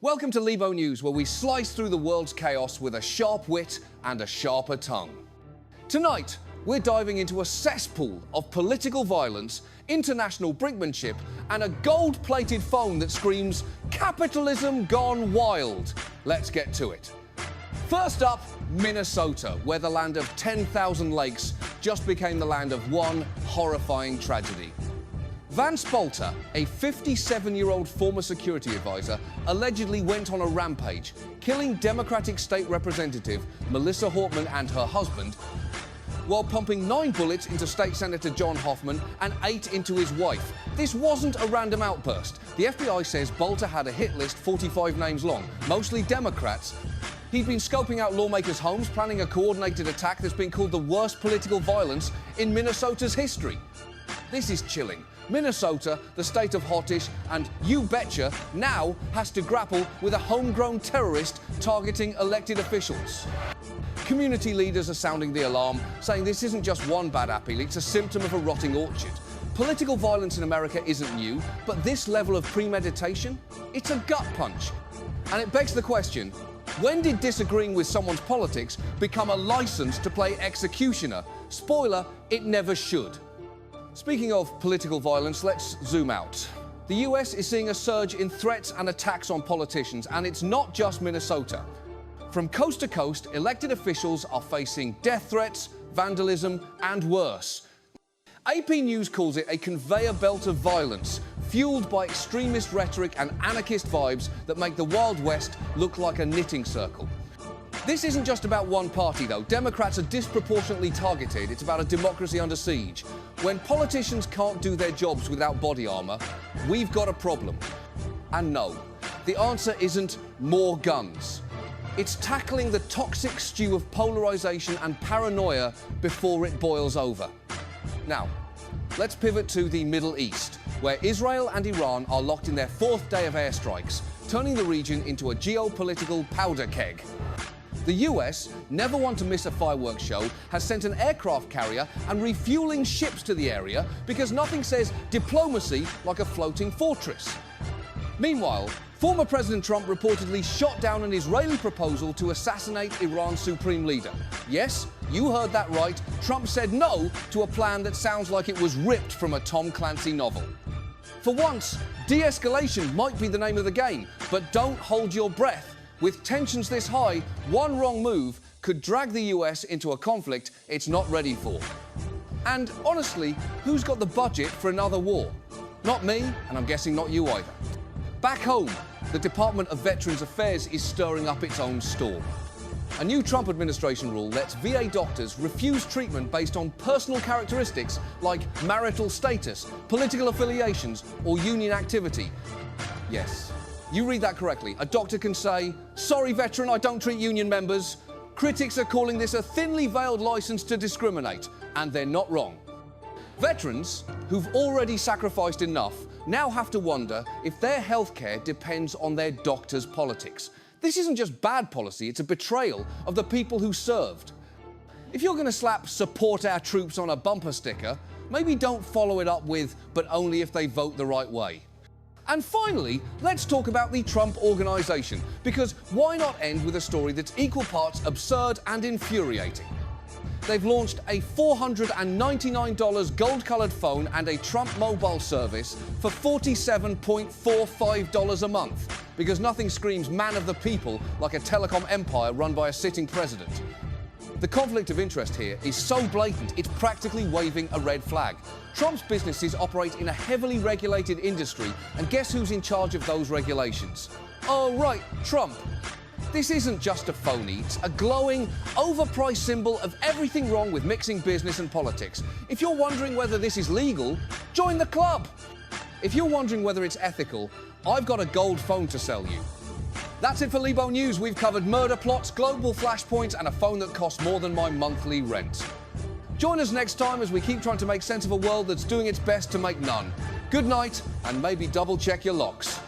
Welcome to Libo News, where we slice through the world's chaos with a sharp wit and a sharper tongue. Tonight, we're diving into a cesspool of political violence, international brinkmanship, and a gold-plated phone that screams, "Capitalism gone wild." Let's get to it. First up, Minnesota, where the land of 10,000 lakes just became the land of one horrifying tragedy. Vance Bolter, a 57-year-old former security advisor, allegedly went on a rampage, killing Democratic State Representative Melissa Hortman and her husband, while pumping 9 bullets into State Senator John Hoffman and 8 into his wife. This wasn't a random outburst. The FBI says Bolter had a hit list 45 names long, mostly Democrats. He'd been scoping out lawmakers' homes, planning a coordinated attack that's been called the worst political violence in Minnesota's history. This is chilling. Minnesota, the state of hottish, and you betcha, now has to grapple with a homegrown terrorist targeting elected officials. Community leaders are sounding the alarm, saying this isn't just one bad apple, it's a symptom of a rotting orchard. Political violence in America isn't new, but this level of premeditation? It's a gut punch. And it begs the question, when did disagreeing with someone's politics become a license to play executioner? Spoiler, it never should. Speaking of political violence, let's zoom out. The US is seeing a surge in threats and attacks on politicians, and it's not just Minnesota. From coast to coast, elected officials are facing death threats, vandalism, and worse. AP News calls it a conveyor belt of violence, fueled by extremist rhetoric and anarchist vibes that make the Wild West look like a knitting circle. This isn't just about one party, though. Democrats are disproportionately targeted. It's about a democracy under siege. When politicians can't do their jobs without body armor, we've got a problem. And no, the answer isn't more guns. It's tackling the toxic stew of polarization and paranoia before it boils over. Now, let's pivot to the Middle East, where Israel and Iran are locked in their 4th day of airstrikes, turning the region into a geopolitical powder keg. The US, never one to miss a fireworks show, has sent an aircraft carrier and refueling ships to the area because nothing says diplomacy like a floating fortress. Meanwhile, former President Trump reportedly shot down an Israeli proposal to assassinate Iran's supreme leader. Yes, you heard that right. Trump said no to a plan that sounds like it was ripped from a Tom Clancy novel. For once, de-escalation might be the name of the game, but don't hold your breath. With tensions this high, one wrong move could drag the US into a conflict it's not ready for. And honestly, who's got the budget for another war? Not me, and I'm guessing not you either. Back home, the Department of Veterans Affairs is stirring up its own storm. A new Trump administration rule lets VA doctors refuse treatment based on personal characteristics like marital status, political affiliations, or union activity. Yes, you read that correctly. A doctor can say, "Sorry, veteran, I don't treat union members." Critics are calling this a thinly veiled license to discriminate, and they're not wrong. Veterans, who've already sacrificed enough, now have to wonder if their healthcare depends on their doctor's politics. This isn't just bad policy, it's a betrayal of the people who served. If you're going to slap "Support our troops" on a bumper sticker, maybe don't follow it up with "but only if they vote the right way." And finally, let's talk about the Trump Organization, because why not end with a story that's equal parts absurd and infuriating? They've launched a $499 gold-colored phone and a Trump mobile service for $47.45 a month, because nothing screams man of the people like a telecom empire run by a sitting president. The conflict of interest here is so blatant, it's practically waving a red flag. Trump's businesses operate in a heavily regulated industry, and guess who's in charge of those regulations? Oh, right, Trump. This isn't just a phony, it's a glowing, overpriced symbol of everything wrong with mixing business and politics. If you're wondering whether this is legal, join the club. If you're wondering whether it's ethical, I've got a gold phone to sell you. That's it for Libo News. We've covered murder plots, global flashpoints, and a phone that costs more than my monthly rent. Join us next time as we keep trying to make sense of a world that's doing its best to make none. Good night, and maybe double check your locks.